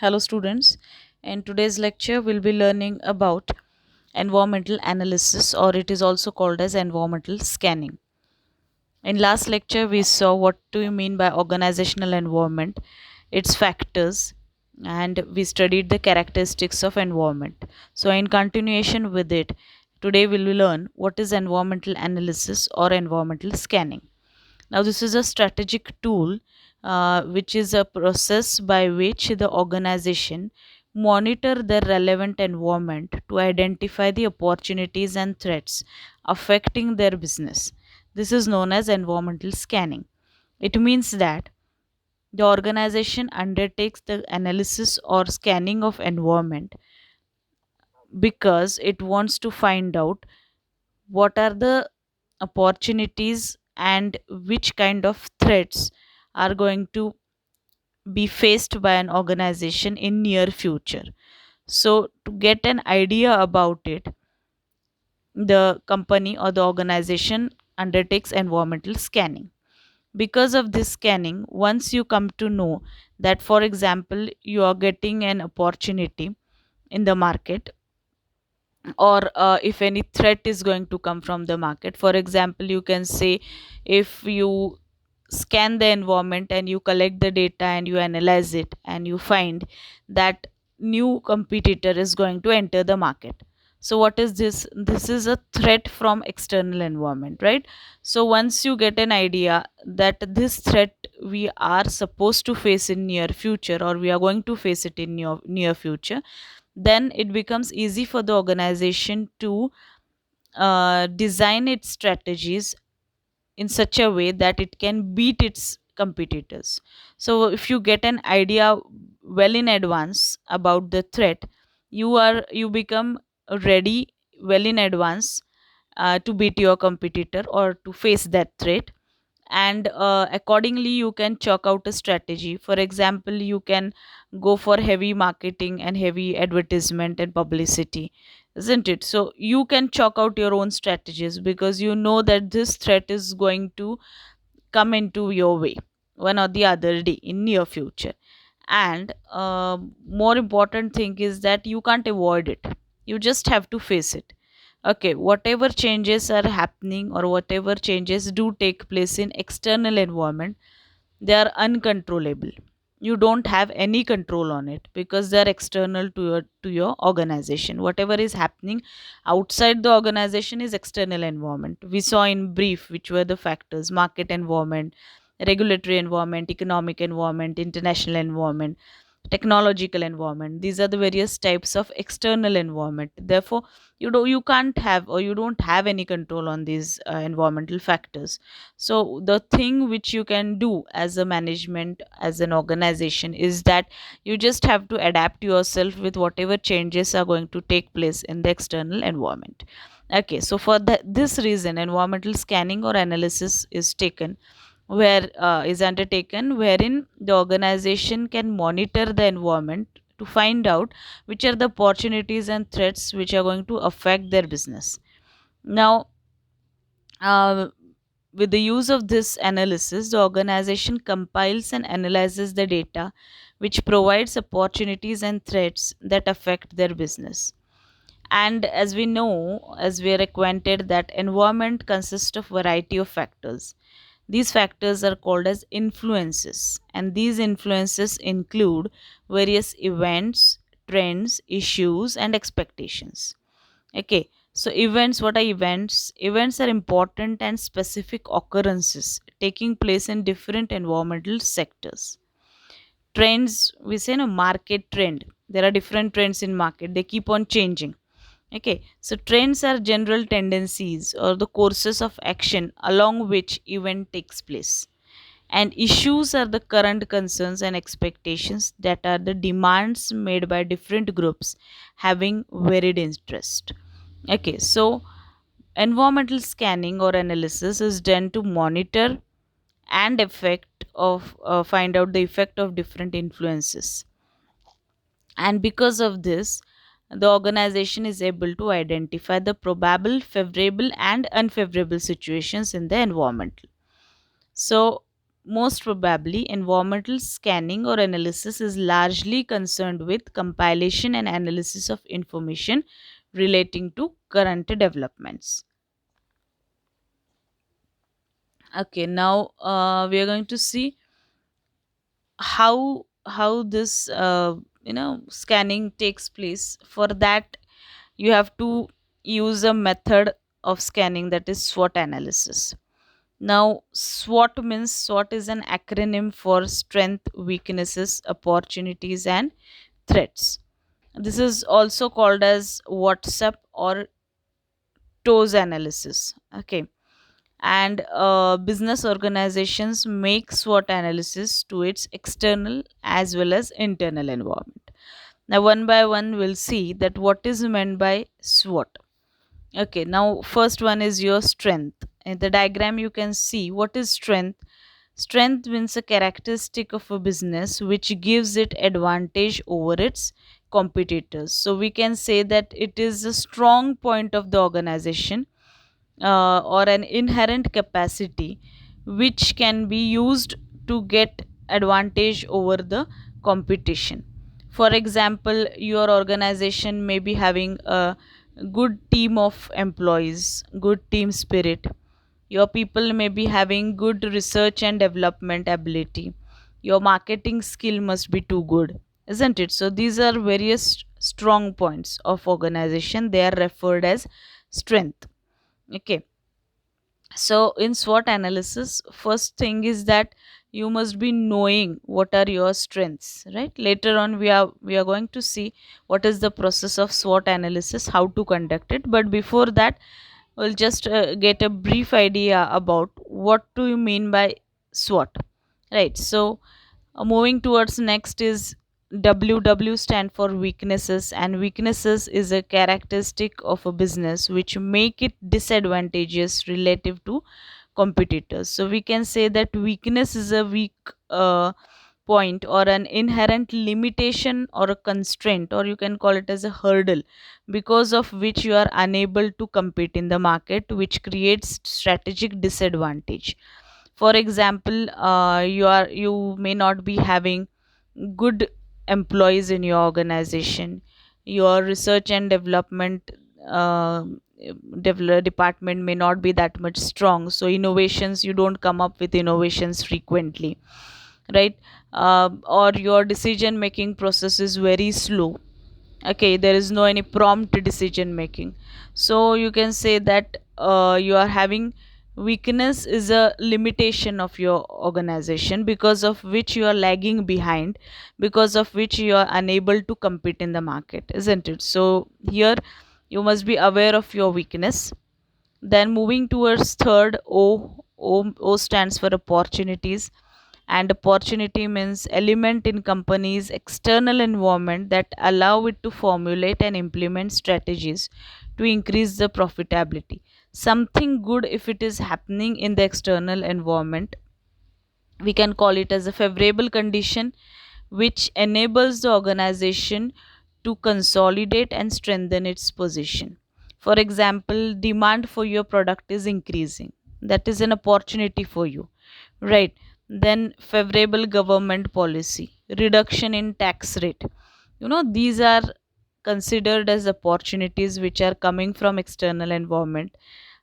Hello, students. In today's lecture, we'll be learning about environmental analysis, or it is also called as environmental scanning. In last lecture, we saw what do you mean by organizational environment, its factors, and we studied the characteristics of environment. So, in continuation with it, today we will learn what is environmental analysis or environmental scanning. Now, this is a strategic tool which is a process by which the organization monitor the relevant environment to identify the opportunities and threats affecting their business. This is known as environmental scanning. It means that the organization undertakes the analysis or scanning of environment because it wants to find out what are the opportunities and which kind of threats are going to be faced by an organization in near future. So to get an idea about it, the company or the organization undertakes environmental scanning. Because of this scanning, once you come to know that, for example, you are getting an opportunity in the market, or if any threat is going to come from the market. For example, you can say, if you scan the environment and you collect the data and you analyze it and you find that new competitor is going to enter the market. So what is this? This is a threat from external environment, right? So once you get an idea that this threat we are supposed to face in near future, or we are going to face it in near future, then it becomes easy for the organization to design its strategies in such a way that it can beat its competitors. So if you get an idea well in advance about the threat, you become ready well in advance to beat your competitor or to face that threat. And accordingly you can chalk out a strategy. For example, you can go for heavy marketing and heavy advertisement and publicity, isn't it? So you can chalk out your own strategies because you know that this threat is going to come into your way one or the other day in near future. And more important thing is that you can't avoid it, you just have to face it. Okay, whatever changes are happening or whatever changes do take place in external environment, they are uncontrollable. You don't have any control on it because they are external to your organization. Whatever is happening outside the organization is external environment. We saw in brief which were the factors: market environment, regulatory environment, economic environment, international environment, technological environment. These are the various types of external environment. Therefore, you can't have, or you don't have any control on these environmental factors. So the thing which you can do as a management, as an organization, is that you just have to adapt yourself with whatever changes are going to take place in the external environment. Okay, so for this reason, environmental scanning or analysis is taken, where is undertaken, wherein the organization can monitor the environment to find out which are the opportunities and threats which are going to affect their business. Now, uh, with the use of this analysis, the organization compiles and analyzes the data which provides opportunities and threats that affect their business. And as we know, as we are acquainted, that environment consists of variety of factors. These factors are called as influences, and these influences include various events, trends, issues, and expectations. Okay, so events, what are events? Events are important and specific occurrences taking place in different environmental sectors. Trends, we say no, market trend. There are different trends in market, they keep on changing. Okay, so trends are general tendencies or the courses of action along which event takes place. And issues are the current concerns and expectations that are the demands made by different groups having varied interest. Okay, so environmental scanning or analysis is done to monitor and effect of find out the effect of different influences. And because of this, the organization is able to identify the probable favorable and unfavorable situations in the environment. So most probably, environmental scanning or analysis is largely concerned with compilation and analysis of information relating to current developments. Okay, now we are going to see how this scanning takes place. For that, you have to use a method of scanning, that is SWOT analysis. Now, SWOT means, SWOT is an acronym for strength, weaknesses, opportunities, and threats. This is also called as WhatsApp or TOES analysis. Okay, and business organizations make SWOT analysis to its external as well as internal environment. Now, one by one, we'll see that what is meant by SWOT. Okay, now first one is your strength. In the diagram, you can see what is strength. Strength means a characteristic of a business which gives it advantage over its competitors. So we can say that it is a strong point of the organization, or an inherent capacity which can be used to get advantage over the competition. For example, your organization may be having a good team of employees, good team spirit. Your people may be having good research and development ability. Your marketing skill must be too good, isn't it? So these are various strong points of organization. They are referred as strength. Okay, so in SWOT analysis, first thing is that you must be knowing what are your strengths, right? Later on, we are going to see what is the process of SWOT analysis, how to conduct it. But before that, we'll just get a brief idea about what do you mean by SWOT, right? So moving towards next is WW stand for weaknesses, and weaknesses is a characteristic of a business which make it disadvantageous relative to competitors. So we can say that weakness is a weak point or an inherent limitation or a constraint, or you can call it as a hurdle, because of which you are unable to compete in the market, which creates strategic disadvantage. For example, you may not be having good employees in your organization. Your research and development uh, department may not be that much strong, so innovations, you don't come up with innovations frequently, right? Or your decision making process is very slow. Okay, there is no any prompt decision making. So you can say that you are having weakness is a limitation of your organization, because of which you are lagging behind, because of which you are unable to compete in the market, isn't it? So here you must be aware of your weakness. Then moving towards third, O stands for opportunities. And opportunity means element in company's external environment that allow it to formulate and implement strategies to increase the profitability. Something good, if it is happening in the external environment, we can call it as a favorable condition which enables the organization to consolidate and strengthen its position. For example, demand for your product is increasing. That is an opportunity for you, right? Then favorable government policy, reduction in tax rate. These are considered as opportunities which are coming from external environment.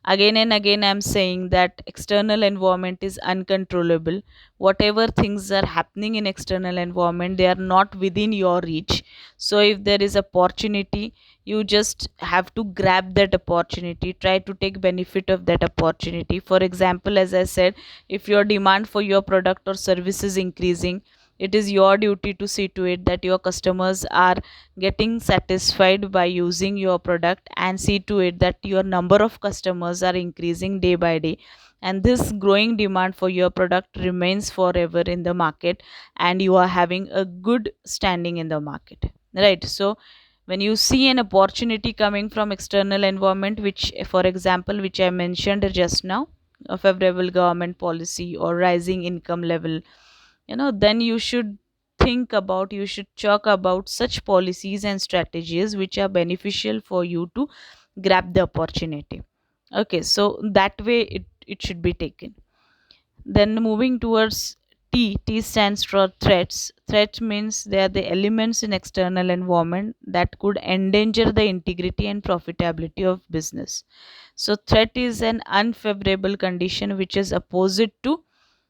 Again and again, I'm saying that external environment is uncontrollable. Whatever things are happening in external environment, they are not within your reach. So if there is opportunity, you just have to grab that opportunity, try to take benefit of that opportunity. For example, as I said, if your demand for your product or service is increasing, it is your duty to see to it that your customers are getting satisfied by using your product, and see to it that your number of customers are increasing day by day, and this growing demand for your product remains forever in the market, and you are having a good standing in the market, right? So when you see an opportunity coming from external environment, which, for example, which I mentioned just now, a favorable government policy or rising income level, then you should think about, you should talk about such policies and strategies which are beneficial for you to grab the opportunity. Okay, so that way it should be taken. Then moving towards T, T stands for threats. Threat means they are the elements in external environment that could endanger the integrity and profitability of business. So threat is an unfavorable condition which is opposite to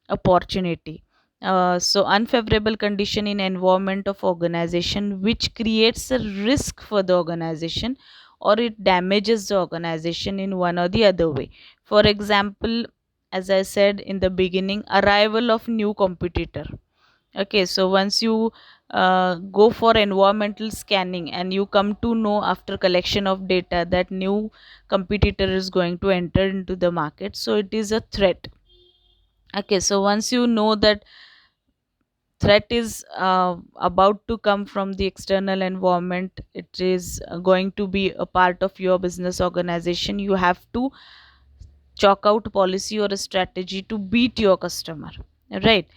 opportunity. So unfavorable condition in environment of organization which creates a risk for the organization, or it damages the organization in one or the other way. For example, as I said in the beginning, arrival of new competitor. Okay, so once you go for environmental scanning and you come to know after collection of data that new competitor is going to enter into the market, so it is a threat. Okay, so once you know that threat is about to come from the external environment, it is going to be a part of your business organization, you have to chalk out policy or a strategy to beat your customer, right?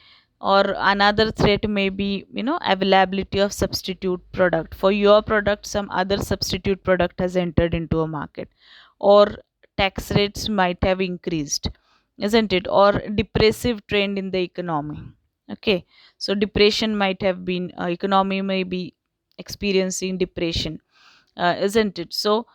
Or another threat may be, availability of substitute product for your product, some other substitute product has entered into a market, or tax rates might have increased, isn't it? Or depressive trend in the economy. Okay, so depression might have been, economy may be experiencing depression, isn't it? So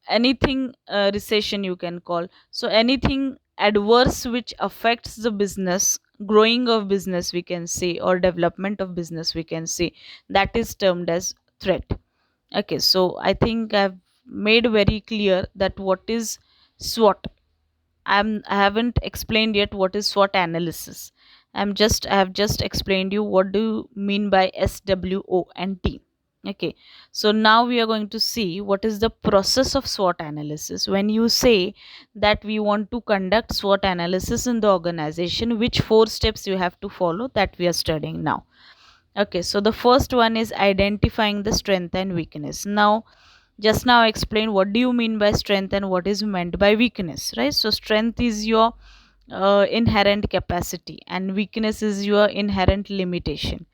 anything, recession you can call, so anything adverse which affects the business growing of business we can say, or development of business we can say, that is termed as threat. Okay, so I think I've made very clear that what is SWOT. I haven't explained yet what is SWOT analysis. I have just explained you what do you mean by SWO and T. Okay, so now we are going to see what is the process of SWOT analysis. When you say that we want to conduct SWOT analysis in the organization, which four steps you have to follow, that we are studying now. Okay, so the first one is identifying the strength and weakness. Now, just now I explained what do you mean by strength and what is meant by weakness, right? So strength is your inherent capacity and weakness is your inherent limitation,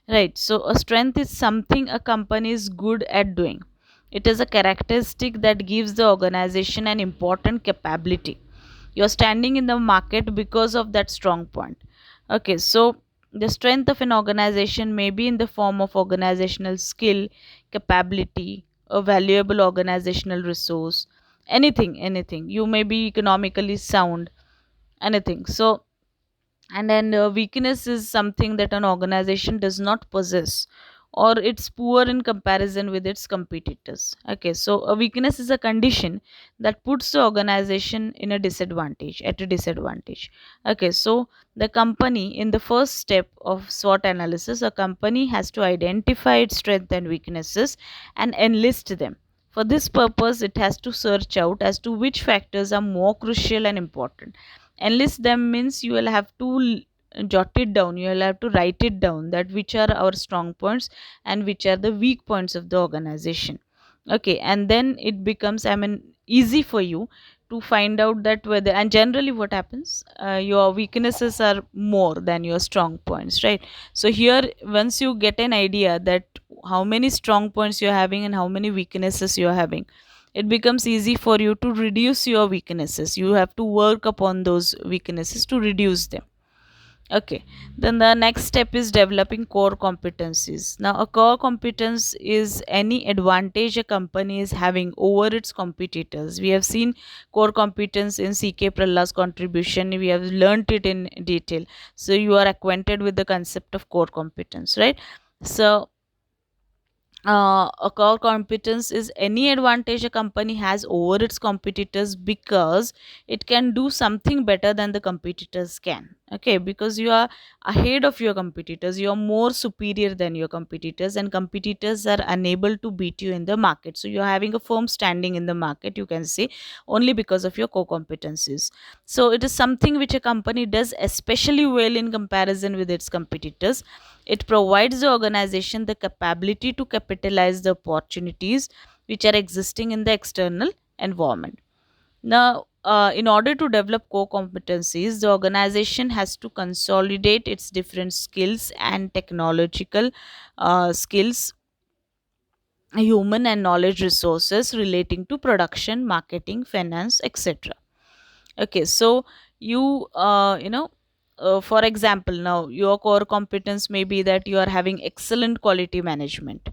right? So a strength is something a company is good at doing. It is a characteristic that gives the organization an important capability. You're standing in the market because of that strong point. Okay, so the strength of an organization may be in the form of organizational skill, capability, a valuable organizational resource, anything. You may be economically sound, anything. So, and then weakness is something that an organization does not possess, or it's poor in comparison with its competitors. Okay, so a weakness is a condition that puts the organization in a disadvantage, at a disadvantage. Okay, so the company, in the first step of SWOT analysis, a company has to identify its strengths and weaknesses and enlist them. For this purpose, it has to search out as to which factors are more crucial and important. Enlist them means you will have to jot it down, you will have to write it down, that which are our strong points and which are the weak points of the organization. Okay, and then it becomes, I mean, easy for you to find out that whether, and generally what happens, your weaknesses are more than your strong points, right? So here, once you get an idea that how many strong points you're having and how many weaknesses you're having, it becomes easy for you to reduce your weaknesses. You have to work upon those weaknesses to reduce them. Okay, then the next step is developing core competencies. Now, a core competence is any advantage a company is having over its competitors. We have seen core competence in CK Prahal's contribution, we have learnt it in detail. So, you are acquainted with the concept of core competence, right? So, a core competence is any advantage a company has over its competitors because it can do something better than the competitors can. Okay, because you are ahead of your competitors, you are more superior than your competitors, and competitors are unable to beat you in the market. So you are having a firm standing in the market, you can say, only because of your core competencies. So it is something which a company does especially well in comparison with its competitors. It provides the organization the capability to capitalize the opportunities which are existing in the external environment. Now, in order to develop core competencies, the organization has to consolidate its different skills and technological skills, human and knowledge resources relating to production, marketing, finance, etc. Okay, so you for example, now your core competence may be that you are having excellent quality management,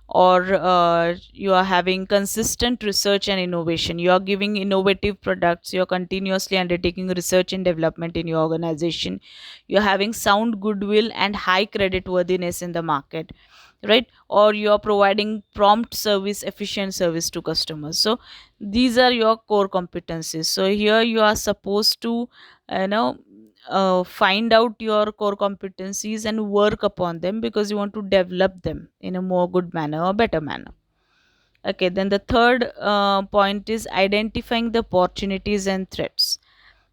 or you are having consistent research and innovation, you are giving innovative products, you are continuously undertaking research and development in your organization, you are having sound goodwill and high credit worthiness in the market, right? Or you are providing prompt service, efficient service to customers. So these are your core competencies. So here you are supposed to you know find out your core competencies and work upon them, because you want to develop them in a more good manner or better manner. Okay, then the third point is identifying the opportunities and threats.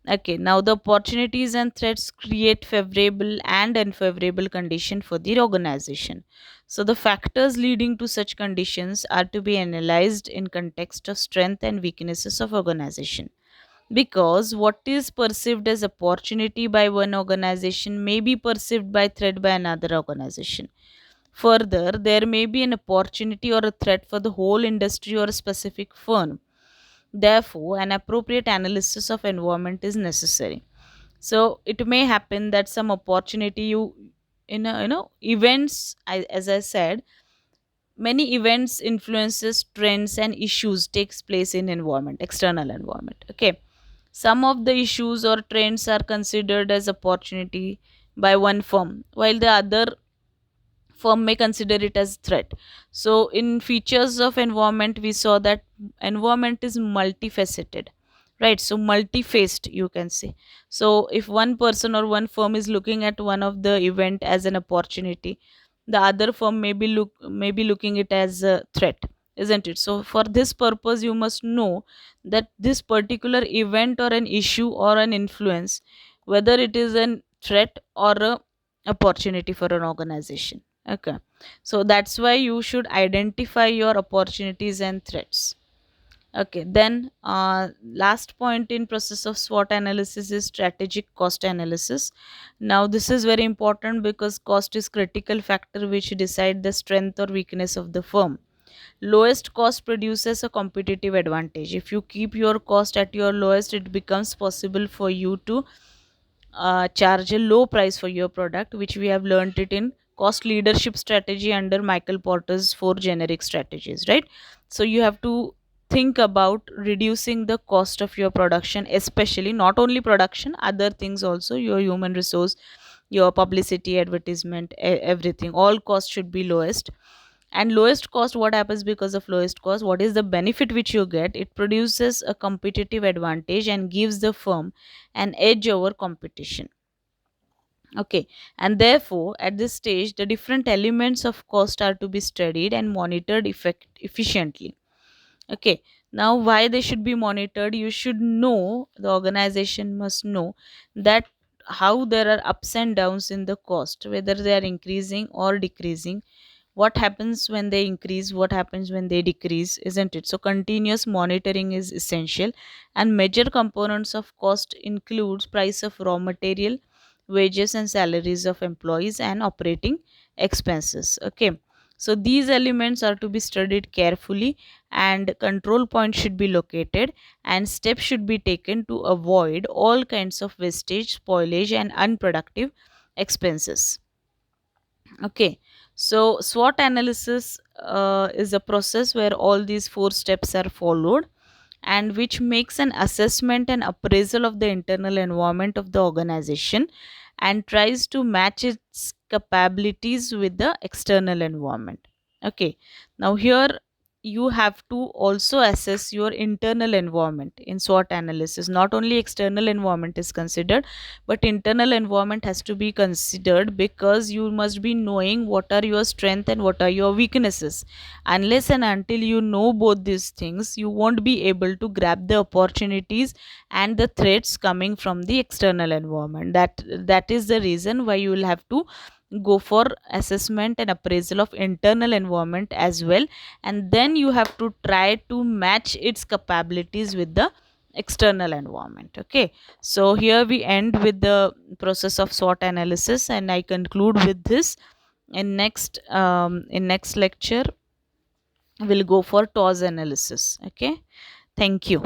Okay, now the opportunities and threats create favorable and unfavorable condition for the organization. So the factors leading to such conditions are to be analyzed in context of strength and weaknesses of organization, because what is perceived as opportunity by one organization may be perceived by threat by another organization. Further, there may be an opportunity or a threat for the whole industry or a specific firm. Therefore, an appropriate analysis of environment is necessary. So it may happen that some opportunity you in a, events, as I said, many events, influences, trends and issues takes place in environment, external environment. Okay, some of the issues or trends are considered as opportunity by one firm, while the other firm may consider it as threat. So in features of environment, we saw that environment is multifaceted, right? So multi-faced, you can say. So if one person or one firm is looking at one of the event as an opportunity, the other firm may be looking it as a threat, isn't it? So for this purpose, you must know that this particular event or an issue or an influence, whether it is a threat or a opportunity for an organization. Okay, so that's why you should identify your opportunities and threats. Okay, then last point in process of SWOT analysis is strategic cost analysis. Now this is very important because cost is critical factor which decide the strength or weakness of the firm. Lowest cost produces a competitive advantage. If you keep your cost at your lowest, it becomes possible for you to charge a low price for your product, which we have learned it in cost leadership strategy under Michael Porter's four generic strategies, right? So you have to think about reducing the cost of your production, especially not only production, other things also, your human resource, your publicity, advertisement, everything, all costs should be lowest. And lowest cost, what happens because of lowest cost, what is the benefit which you get? It produces a competitive advantage and gives the firm an edge over competition. Okay, and therefore at this stage the different elements of cost are to be studied and monitored efficiently. Okay, now why they should be monitored? You should know, the organization must know that how there are ups and downs in the cost, whether they are increasing or decreasing, what happens when they increase, what happens when they decrease, isn't it? So continuous monitoring is essential. And major components of cost includes price of raw material, wages and salaries of employees, and operating expenses. Okay, so these elements are to be studied carefully, and control points should be located, and steps should be taken to avoid all kinds of wastage, spoilage and unproductive expenses. Okay, so SWOT analysis is a process where all these four steps are followed, and which makes an assessment and appraisal of the internal environment of the organization and tries to match its capabilities with the external environment. Okay, now here you have to also assess your internal environment in SWOT analysis. Not only external environment is considered, but internal environment has to be considered, because you must be knowing what are your strength and what are your weaknesses. Unless and until you know both these things, you won't be able to grab the opportunities and the threats coming from the external environment. That is the reason why you will have to go for assessment and appraisal of internal environment as well, and then you have to try to match its capabilities with the external environment. Okay, so here we end with the process of SWOT analysis, and I conclude with this. In next lecture we'll go for TOS analysis. Okay, thank you.